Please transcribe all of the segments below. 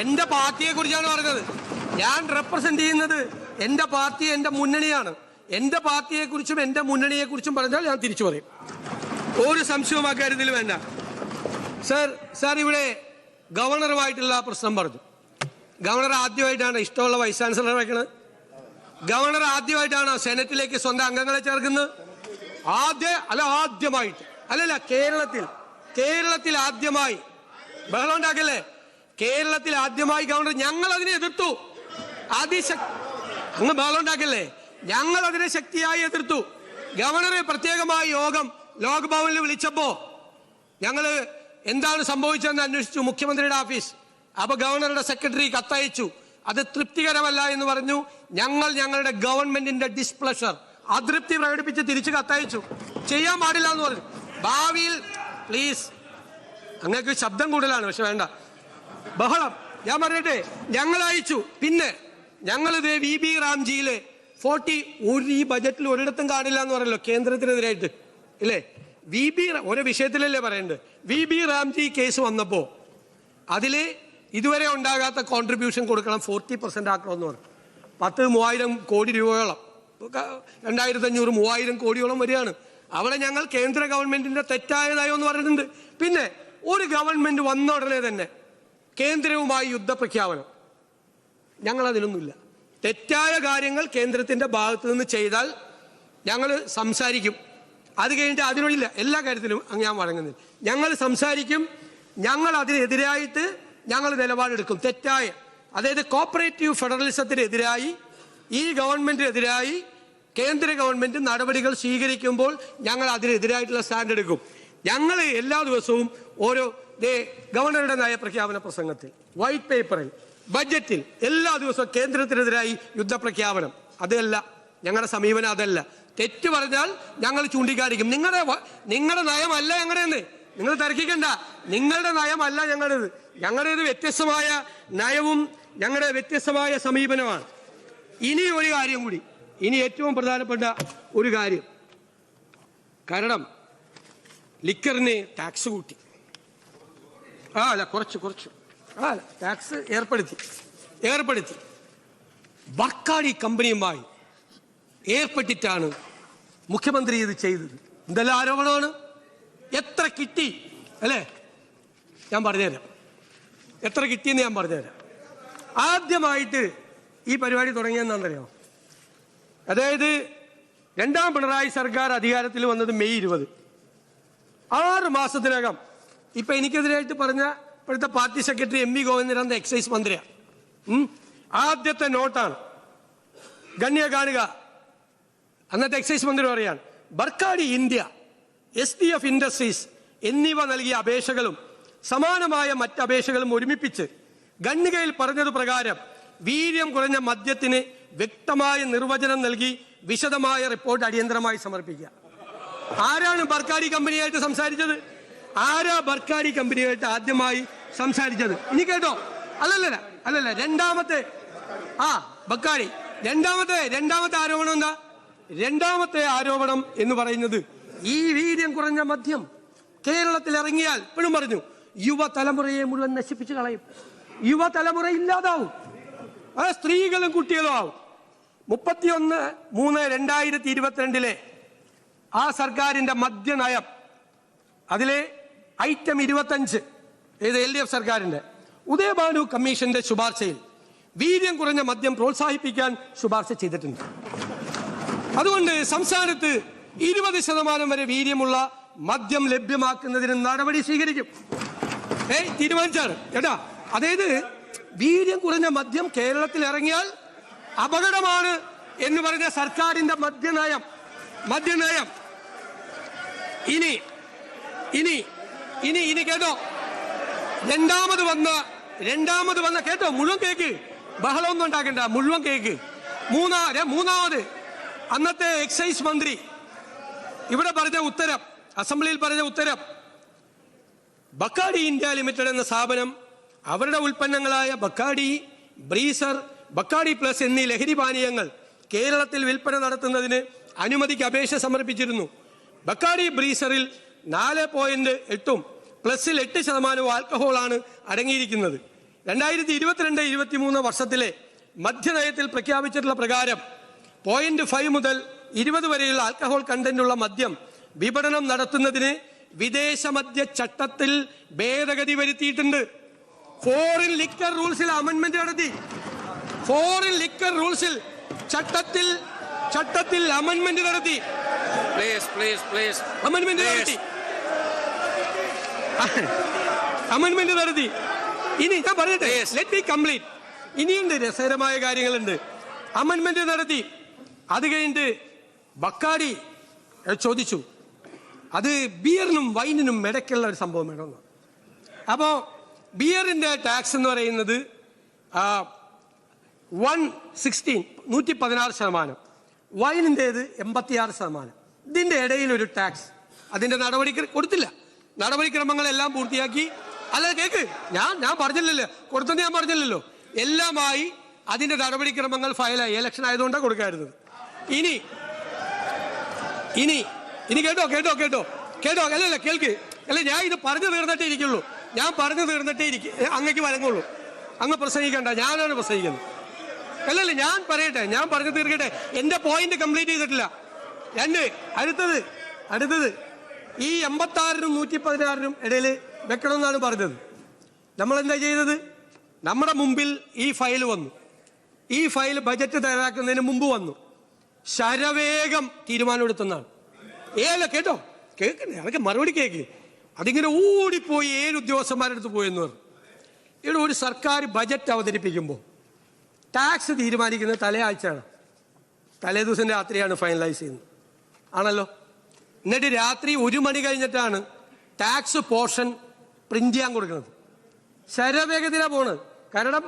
എന്റെ പാർട്ടിയെ കുറിച്ചാണ് പറഞ്ഞത്. ഞാൻ റെപ്രസെന്റ് ചെയ്യുന്നത് എന്റെ പാർട്ടി, എന്റെ മുന്നണിയാണ്. എന്റെ പാർട്ടിയെ കുറിച്ചും എന്റെ മുന്നണിയെ കുറിച്ചും പറഞ്ഞാൽ ഞാൻ തിരിച്ചു പറയും. ഒരു സംശയവും ആ കാര്യത്തിൽ വേണ്ട. സാർ ഇവിടെ ഗവർണറുമായിട്ടുള്ള പ്രശ്നം പറഞ്ഞു. ഗവർണർ ആദ്യമായിട്ടാണ് ഇഷ്ടമുള്ള വൈസ് ചാൻസലർ വയ്ക്കുന്നത്. ഗവർണർ ആദ്യമായിട്ടാണ് സെനറ്റിലേക്ക് സ്വന്തം അംഗങ്ങളെ ചേർക്കുന്നത്. ആദ്യമായിട്ട് അല്ലല്ല, കേരളത്തിൽ ആദ്യമായി. ബഹളം ഉണ്ടാക്കല്ലേ? കേരളത്തിൽ ആദ്യമായി ഗവർണർ. ഞങ്ങൾ അതിനെ എതിർത്തു. അങ്ങ് ബഹളം ഉണ്ടാക്കല്ലേ? ഞങ്ങൾ അതിനെ ശക്തിയായി എതിർത്തു. ഗവർണറെ പ്രത്യേകമായ യോഗം ലോക്ഭവനിൽ വിളിച്ചപ്പോ ഞങ്ങള് എന്താണ് സംഭവിച്ചതെന്ന് അന്വേഷിച്ചു മുഖ്യമന്ത്രിയുടെ ഓഫീസ്. അപ്പൊ ഗവർണറുടെ സെക്രട്ടറി കത്തയച്ചു. അത് തൃപ്തികരമല്ല എന്ന് പറഞ്ഞു. ഞങ്ങളുടെ ഗവൺമെന്റിന്റെ ഡിസ്പ്ലഷർ, അതൃപ്തി പ്രകടിപ്പിച്ച് തിരിച്ചു കത്തയച്ചു. ചെയ്യാൻ പാടില്ല എന്ന് പറഞ്ഞു. ഭാവിയിൽ പ്ലീസ്, അങ്ങക്ക് ശബ്ദം കൂടുതലാണ്, പക്ഷെ വേണ്ട ബഹളം. ഞാൻ പറയട്ടെ, ഞങ്ങൾ അയച്ചു. പിന്നെ ഞങ്ങളിത് VB റാംജിയിലെ 40 ഈ ബജറ്റിൽ ഒരിടത്തും കാണില്ല എന്ന് പറയല്ലോ കേന്ദ്രത്തിനെതിരായിട്ട്, ഇല്ലേ? ഓരോ വിഷയത്തിലല്ലേ പറയണ്ടത്. VB റാംജി കേസ് വന്നപ്പോ അതില് ഇതുവരെ ഉണ്ടാകാത്ത കോൺട്രിബ്യൂഷൻ കൊടുക്കണം, 40% ആക്കണമെന്ന് പറഞ്ഞു. 10,000 കോടി രൂപയോളം, 2,500-3,000 കോടിയോളം വരികയാണ്. അവിടെ ഞങ്ങൾ കേന്ദ്ര ഗവൺമെന്റിന്റെ തെറ്റായ നയം എന്ന് പറഞ്ഞിട്ടുണ്ട്. പിന്നെ ഒരു ഗവൺമെന്റ് വന്ന ഉടനെ തന്നെ കേന്ദ്രവുമായി യുദ്ധപ്രഖ്യാപനം, ഞങ്ങൾ അതിനൊന്നുമില്ല. തെറ്റായ കാര്യങ്ങൾ കേന്ദ്രത്തിന്റെ ഭാഗത്ത് നിന്ന് ചെയ്താൽ ഞങ്ങൾ സംസാരിക്കും. അത് കഴിഞ്ഞിട്ട് അതിനോടില്ല, എല്ലാ കാര്യത്തിലും ഞാൻ വഴങ്ങുന്നില്ല. ഞങ്ങൾ സംസാരിക്കും. ഞങ്ങൾ അതിനെതിരായിട്ട് ഞങ്ങൾ നിലപാടെടുക്കും. തെറ്റായ, അതായത് കോപ്പറേറ്റീവ് ഫെഡറലിസത്തിനെതിരായി, ഈ ഗവൺമെന്റിനെതിരായി കേന്ദ്ര ഗവൺമെന്റ് നടപടികൾ സ്വീകരിക്കുമ്പോൾ ഞങ്ങൾ അതിനെതിരായിട്ടുള്ള സ്റ്റാൻഡ് എടുക്കും. ഞങ്ങൾ എല്ലാ ദിവസവും ഓരോ ഗവർണറുടെ നയപ്രഖ്യാപന പ്രസംഗത്തിൽ, വൈറ്റ് പേപ്പറിൽ, ബഡ്ജറ്റിൽ എല്ലാ ദിവസവും കേന്ദ്രത്തിനെതിരായി യുദ്ധപ്രഖ്യാപനം. അതല്ല ഞങ്ങളുടെ സമീപനം, അതല്ല. തെറ്റ് പറഞ്ഞാൽ ഞങ്ങൾ ചൂണ്ടിക്കാണിക്കും. നിങ്ങളുടെ നയമല്ല ഞങ്ങളുടെന്ന്, നിങ്ങൾ തർക്കിക്കണ്ട. നിങ്ങളുടെ നയമല്ല ഞങ്ങളുടേത് വ്യത്യസ്തമായ നയവും ഞങ്ങളുടെ വ്യത്യസ്തമായ സമീപനമാണ്. ഇനി ഒരു കാര്യം കൂടി, ഇനി ഏറ്റവും പ്രധാനപ്പെട്ട ഒരു കാര്യം, കാരണം ലിക്കറിന് ടാക്സ് കൂട്ടി, കുറച്ചു ടാക്സ് ഏർപ്പെടുത്തി ബർക്കാഡി കമ്പനിയുമായി ഏർപ്പെട്ടിട്ടാണ് മുഖ്യമന്ത്രി ഇത് ചെയ്തത്. എന്തെല്ലാം ആരോപണമാണ്, എത്ര കിട്ടി അല്ലേ? ഞാൻ പറഞ്ഞുതരാം എത്ര കിട്ടിയെന്ന് ഞാൻ പറഞ്ഞുതരാം. ആദ്യമായിട്ട് ഈ പരിപാടി തുടങ്ങിയെന്നറിയോ? അതായത് രണ്ടാം പിണറായി സർക്കാർ അധികാരത്തിൽ വന്നത് മെയ് 20. 6 മാസത്തിനകം ഇപ്പൊ എനിക്കെതിരായിട്ട് പറഞ്ഞ ഇപ്പോഴത്തെ party secretary MV Govindan excise മന്ത്രിയാണ്. ആദ്യത്തെ നോട്ടാണ്. ഗണ്യ കാണുക. അന്നത്തെ എക്സൈസ് മന്ത്രി പറയാണ്, ബർക്കാഡി ഇന്ത്യ, SDF ഇൻഡസ്ട്രീസ് എന്നിവ നൽകിയ അപേക്ഷകളും സമാനമായ മറ്റ് അപേക്ഷകളും ഒരുമിപ്പിച്ച് ഖണ്ഡികയിൽ പറഞ്ഞതു പ്രകാരം വീര്യം കുറഞ്ഞ മദ്യത്തിന് വ്യക്തമായ നിർവചനം നൽകി വിശദമായ റിപ്പോർട്ട് അടിയന്തരമായി സമർപ്പിക്കുക. ആരാണ് ബർക്കാഡി കമ്പനിയായിട്ട് സംസാരിച്ചത്? ആരാ ബർക്കാഡി കമ്പനിയായിട്ട് ആദ്യമായി സംസാരിച്ചത്? ഇനി കേട്ടോ. അല്ലല്ല രണ്ടാമത്തെ ബർക്കാഡി രണ്ടാമത്തെ ആരോപണം എന്താ? രണ്ടാമത്തെ ആരോപണം എന്ന് പറയുന്നത്, ഈ വീര്യം കുറഞ്ഞ മദ്യം കേരളത്തിൽ ഇറങ്ങിയാൽ, ഇപ്പോഴും പറഞ്ഞു, യുവതലമുറയെ മുഴുവൻ നശിപ്പിച്ചു കളയും. യുവതലമുറ ഇല്ലാതാവും, സ്ത്രീകളും കുട്ടികളും ആവും. 31/3/2022 ആ സർക്കാരിന്റെ മദ്യനയം, അതിലെ ഐറ്റം 25, LDF സർക്കാരിന്റെ ഉദയഭാനു കമ്മീഷന്റെ ശുപാർശയിൽ വീര്യം കുറഞ്ഞ മദ്യം പ്രോത്സാഹിപ്പിക്കാൻ ശുപാർശ ചെയ്തിട്ടുണ്ട്. അതുകൊണ്ട് സംസ്ഥാനത്ത് 20% വരെ വീര്യമുള്ള മദ്യം ലഭ്യമാക്കുന്നതിന് നടപടി സ്വീകരിക്കും. തീരുമാനിച്ചാണ് കേട്ടാ. അതായത് വീര്യം കുറഞ്ഞ മദ്യം കേരളത്തിൽ ഇറങ്ങിയാൽ അപകടമാണ് എന്ന് പറഞ്ഞ സർക്കാരിന്റെ മദ്യനയം. ഇനി കേട്ടോ, രണ്ടാമത് വന്ന കേട്ടോ, മുഴുവൻ കേക്ക്, ബഹളമൊന്നും ഉണ്ടാക്കണ്ട, മുഴുവൻ കേക്ക്. മൂന്നാമത് അന്നത്തെ എക്സൈസ് മന്ത്രി ഇവിടെ പറഞ്ഞ ഉത്തരം, അസംബ്ലിയിൽ പറഞ്ഞ ഉത്തരം, ബക്കാഡി ഇന്ത്യ ലിമിറ്റഡ് എന്ന സ്ഥാപനം അവരുടെ ഉൽപ്പന്നങ്ങളായ ബക്കാഡി, ബ്രീസർ, ബക്കാഡി പ്ലസ് എന്നീ ലഹരി പാനീയങ്ങൾ കേരളത്തിൽ വിൽപ്പന നടത്തുന്നതിന് അനുമതിക്ക് അപേക്ഷ സമർപ്പിച്ചിരുന്നു. ബക്കാഡി ബ്രീസറിൽ 4.8 പ്ലസിൽ 8% ആൽക്കഹോളാണ് അടങ്ങിയിരിക്കുന്നത്. 2022-23 വർഷത്തിലെ മദ്യനയത്തിൽ പ്രഖ്യാപിച്ചിട്ടുള്ള പ്രകാരം 0.5 മുതൽ 20 വരെയുള്ള ആൽക്കഹോൾ കണ്ടന്റുള്ള മദ്യം വിപണനം നടത്തുന്നതിന് വിദേശ മദ്യ ചട്ടത്തിൽ ഭേദഗതി വരുത്തിയിട്ടുണ്ട്. ഫോറിൻ ലിക്കർ റൂൾസിൽ അമെന്റ്മെന്റ് നടത്തി. ഫോറിൻ ലിക്കർ റൂൾസിൽ ചട്ടത്തിൽ അമെന്റ്മെന്റ് നടത്തി. അമെന്റ്മെന്റ് നടത്തി. ഇനി ഞാൻ പറയട്ടെ, ലെറ്റ് മീ കംപ്ലീറ്റ്. ഇനിയുണ്ട് രസകരമായ കാര്യങ്ങളുണ്ട്. അമെന്റ്മെന്റ് നടത്തി. അത് കഴിഞ്ഞിട്ട് ബക്കാടി ചോദിച്ചു അത് ബിയറിനും വൈനിനും ഇടയ്ക്കുള്ള ഒരു സംഭവം വേണമെന്ന്. അപ്പോൾ ബിയറിന്റെ ടാക്സ് എന്ന് പറയുന്നത് 116% വൈനിൻ്റേത് 86%. ഇതിന്റെ ഇടയിലൊരു ടാക്സ്. അതിന്റെ കൊടുത്തില്ല. നടപടിക്രമങ്ങളെല്ലാം പൂർത്തിയാക്കി. അല്ല കേക്ക്, ഞാൻ പറഞ്ഞില്ലല്ലോ, കൊടുത്തെന്ന് ഞാൻ പറഞ്ഞില്ലല്ലോ. എല്ലാമായി അതിന്റെ നടപടിക്രമങ്ങൾ ഫയലായി. ഇലക്ഷൻ ആയതുകൊണ്ടാണ് കൊടുക്കായിരുന്നത്. ഇനി കേട്ടോ അല്ലല്ല കേൾക്ക്. അല്ല, ഞാൻ ഇത് പറഞ്ഞു തീർന്നിട്ടേ ഇരിക്കുള്ളൂ. അങ്ങക്ക് വഴങ്ങുള്ളൂ. അങ്ങ് പ്രസംഗിക്കണ്ട, ഞാനാണ് പ്രസംഗിക്കുന്നത്. അല്ലല്ല, ഞാൻ പറയട്ടെ, ഞാൻ പറഞ്ഞു തീർക്കട്ടെ. എന്റെ പോയിന്റ് കംപ്ലീറ്റ് ചെയ്തിട്ടില്ല. അടുത്തത് ഈ 86-നും 116-നും ഇടയിൽ വെക്കണമെന്നാണ് പറഞ്ഞത്. നമ്മളെന്താ ചെയ്തത്? നമ്മുടെ മുമ്പിൽ ഈ ഫയൽ വന്നു. ഈ ഫയൽ ബജറ്റ് തയ്യാറാക്കുന്നതിന് മുമ്പ് വന്നു. ശരവേഗം തീരുമാനമെടുത്തെന്നാണ്. കേട്ടോ, കേൾക്കണേ, അതൊക്കെ മറുപടി കേക്ക്. അതിങ്ങനെ ഓടിപ്പോയി 7 ഉദ്യോഗസ്ഥന്മാരെടുത്ത് പോയെന്ന് പറഞ്ഞു. ഇവിടെ ഒരു സർക്കാർ ബജറ്റ് അവതരിപ്പിക്കുമ്പോൾ ടാക്സ് തീരുമാനിക്കുന്നത് തലേയാഴ്ചയാണ്. തലേ ദിവസം രാത്രിയാണ് ഫൈനലൈസ് ചെയ്യുന്നത്, ആണല്ലോ. എന്നിട്ട് രാത്രി 1 മണി കഴിഞ്ഞിട്ടാണ് ടാക്സ് പോർഷൻ പ്രിന്റ് ചെയ്യാൻ കൊടുക്കുന്നത്. ശരവേഗത്തിലാണ് പോണത്. കാരണം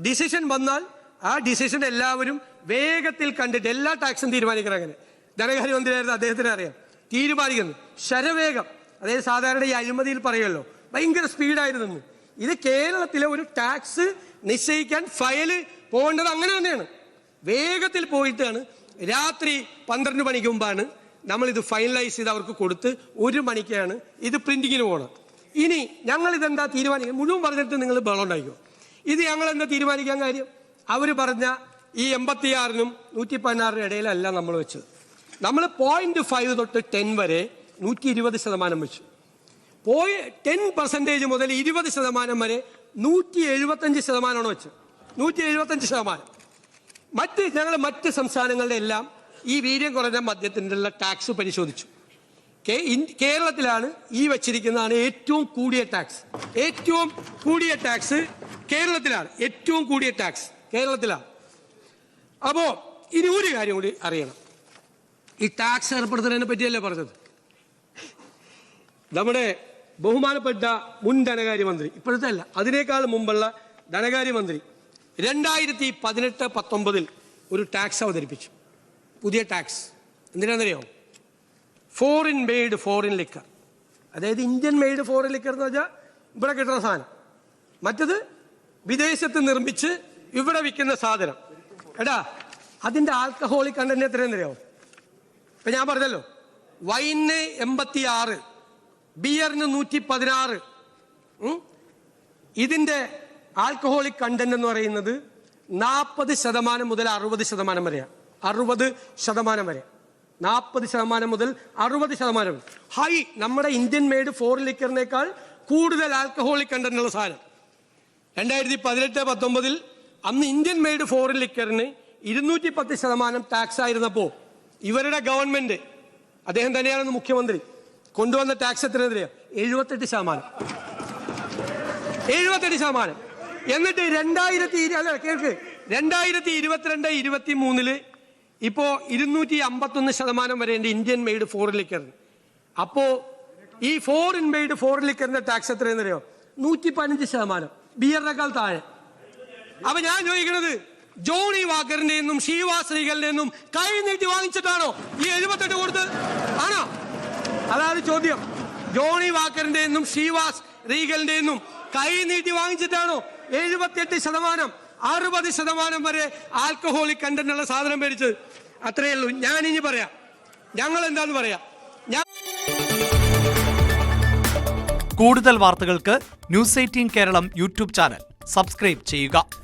ഡിസിഷൻ വന്നാൽ ആ ഡിസിഷൻ എല്ലാവരും വേഗത്തിൽ കണ്ടിട്ട് എല്ലാ ടാക്സും തീരുമാനിക്കണം. അങ്ങനെ ധനകാര്യമന്ത്രിയായിരുന്നു, അദ്ദേഹത്തിന് അറിയാം. തീരുമാനിക്കുന്നു ശരവേഗം. അതായത് സാധാരണ ഈ അഴിമതിയിൽ പറയുമല്ലോ, ഭയങ്കര സ്പീഡായിരുന്നു. ഇത് കേരളത്തിലെ ഒരു ടാക്സ് നിശ്ചയിക്കാൻ ഫയല് പോകേണ്ടത് അങ്ങനെ തന്നെയാണ്. വേഗത്തിൽ പോയിട്ടാണ് രാത്രി 12 മണിക്ക് മുമ്പാണ് നമ്മൾ ഇത് ഫൈനലൈസ് ചെയ്ത് അവർക്ക് കൊടുത്ത് 1 മണിക്കാണ് ഇത് പ്രിന്റിങ്ങിന് പോകണം. ഇനി ഞങ്ങൾ ഇതെന്താ തീരുമാനിക്കുക? മുഴുവൻ പറഞ്ഞിട്ട് നിങ്ങൾ ബഹളം ഉണ്ടായിക്കോ. ഇത് ഞങ്ങൾ എന്താ തീരുമാനിക്കാൻ കാര്യം? അവർ പറഞ്ഞ ഈ 86-നും 116-നും ഇടയിലല്ല നമ്മൾ വെച്ചത്. നമ്മൾ 0.5 തൊട്ട് 10 വരെ 120% വെച്ചു. 10% മുതൽ 20% വരെ 175% വെച്ചത്. 175%. ഞങ്ങൾ മറ്റ് സംസ്ഥാനങ്ങളുടെ എല്ലാം ഈ വീര്യം കുറഞ്ഞ മദ്യത്തിൻ്റെ ടാക്സ് പരിശോധിച്ചു. കേരളത്തിലാണ് ഈ വച്ചിരിക്കുന്നതാണ് ഏറ്റവും കൂടിയ ടാക്സ്. കേരളത്തിലാണ്. അപ്പോ ഇനി ഒരു കാര്യം കൂടി അറിയണം. ഈ ടാക്സ് ഏർപ്പെടുത്തുന്നതിനെ പറ്റിയല്ലേ പറഞ്ഞത്? നമ്മുടെ ബഹുമാനപ്പെട്ട മുൻ ധനകാര്യമന്ത്രി, ഇപ്പോഴത്തെ അല്ല, അതിനേക്കാൾ മുമ്പുള്ള ധനകാര്യമന്ത്രി 2018-19 ഒരു ടാക്സ് അവതരിപ്പിച്ചു. പുതിയ ടാക്സ്. എന്തിനാണെന്നറിയോ? Foreign made foreign liquor. അതായത് ഇന്ത്യൻ മെയ്ഡ് ഫോറിൻ ലിക്കർ എന്ന് വെച്ചാൽ ഇവിടെ കിട്ടുന്ന സാധനം. മറ്റത് വിദേശത്ത് നിർമ്മിച്ച് ഇവിടെ വിൽക്കുന്ന സാധനം. അതിന്റെ ആൽക്കഹോളിക് കണ്ടന്റ് എത്രയെന്നറിയോ? ഇപ്പൊ ഞാൻ പറഞ്ഞല്ലോ, വൈന് 86, ബിയറിന് 116. ഇതിന്റെ ആൽക്കഹോളിക് കണ്ടന്റ് എന്ന് പറയുന്നത് 40% മുതൽ 60% വരെയാണ്. 60% വരെ. 40% മുതൽ 60% ഹൈ. നമ്മുടെ ഇന്ത്യൻ മെയ്ഡ് ഫോറിൻ ലിക്കറിനേക്കാൾ കൂടുതൽ ആൽക്കഹോളിക് കണ്ടന്റ് ഉള്ള സാധനം. 2018-19 അന്ന് ഇന്ത്യൻ മെയ്ഡ് ഫോറിൻ ലിക്കറിന് 210% ടാക്സ് ആയിരുന്നപ്പോൾ ഇവരുടെ ഗവൺമെന്റ്, അദ്ദേഹം തന്നെയാണ് മുഖ്യമന്ത്രി, കൊണ്ടുവന്ന ടാക്സ് എത്രയെന്നറിയാം? 78%. എന്നിട്ട് 2022-23 ഇപ്പോ 251% വരെയുണ്ട് ഇന്ത്യൻ മെയ്ഡ് ഫോറിൻ ലിക്കറിന്. അപ്പോ ഈ ഫോറിൻ മെയ്ഡ് ഫോറിൻ ലിക്കറിന്റെ ടാക്സ് എത്രയെന്നറിയോ? 115%. ബിയറിനേക്കാൾ താഴെ. അപ്പൊ ഞാൻ ചോദിക്കുന്നത്, ജോണി വാക്കറിന്റെ നിന്നും ഷീവാസ് റീഗലിന്റെ നിന്നും കൈ നീട്ടി വാങ്ങിച്ചിട്ടാണോ ഈ 78 കൊടുത്ത്? ആണോ? അതാണ് ചോദ്യം. ജോണി വാക്കറിന്റെ നിന്നും ഷീവാസ് റീഗലിന്റെ നിന്നും കൈ നീട്ടി വാങ്ങിച്ചിട്ടാണോ 78%, 60% വരെ ആൽക്കഹോളിക് കണ്ടന്റ് ഉള്ള സാധനം മേടിച്ചത്? അത്രയേ ഉള്ളൂ. ഞാൻ ഇനി പറയാം, ഞങ്ങൾ എന്താന്ന് പറയാം. കൂടുതൽ വാർത്തകൾക്ക് news 18 Keralam YouTube channel subscribe ചെയ്യുക.